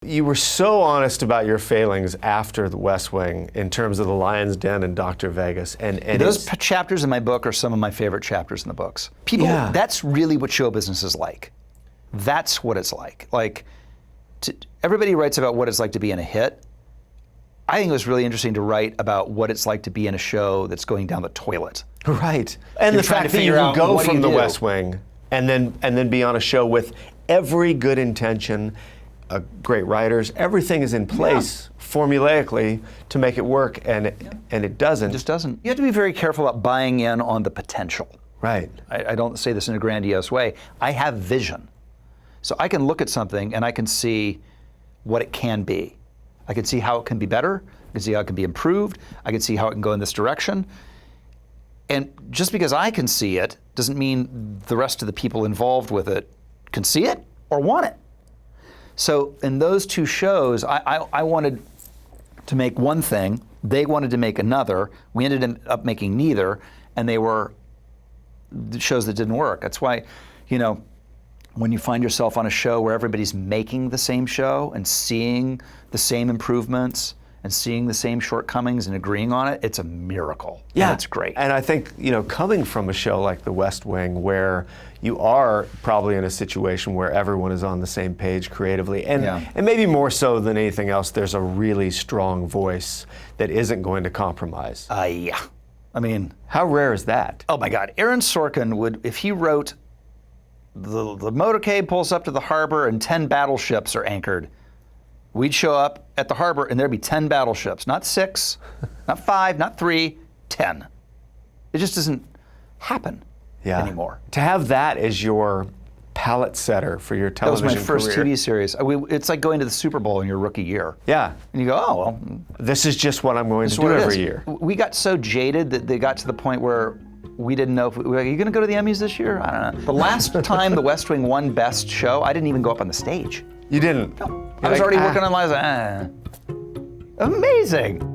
You were so honest about your failings after The West Wing in terms of The Lion's Den and Dr. Vegas. And those chapters in my book are some of my favorite chapters in the books. People, that's really what show business is like. That's what it's like. Everybody writes about what it's like to be in a hit. I think it was really interesting to write about what it's like to be in a show that's going down the toilet. Right. And the fact that you can go from The West Wing and then be on a show with every good intention, great writers, everything is in place formulaically to make it work, and it doesn't. It just doesn't. You have to be very careful about buying in on the potential. Right. I don't say this in a grandiose way. I have vision. So I can look at something and I can see what it can be. I can see how it can be better. I can see how it can be improved. I can see how it can go in this direction. And just because I can see it doesn't mean the rest of the people involved with it can see it or want it. So in those two shows, I wanted to make one thing. They wanted to make another. We ended up making neither, and they were the shows that didn't work. That's why, when you find yourself on a show where everybody's making the same show and seeing the same improvements and seeing the same shortcomings and agreeing on it, it's a miracle. Yeah, it's great. And I think, coming from a show like The West Wing, where you are probably in a situation where everyone is on the same page creatively, and maybe more so than anything else, there's a really strong voice that isn't going to compromise. Yeah. I mean, how rare is that? Oh my God. Aaron Sorkin would, if he wrote, the motorcade pulls up to the harbor and 10 battleships are anchored, we'd show up at the harbor and there'd be 10 battleships. Not 6, not 5, not 3, 10. It just doesn't happen anymore. To have that as your palette setter for your television career. That was my first TV series. It's like going to the Super Bowl in your rookie year. Yeah. And you go, oh, well. This is just what I'm going to do every year. We got so jaded that they got to the point where we didn't know if we were like, are you going to go to the Emmys this year? I don't know. The last time The West Wing won Best Show, I didn't even go up on the stage. You didn't? No. I was already working on Liza. Amazing.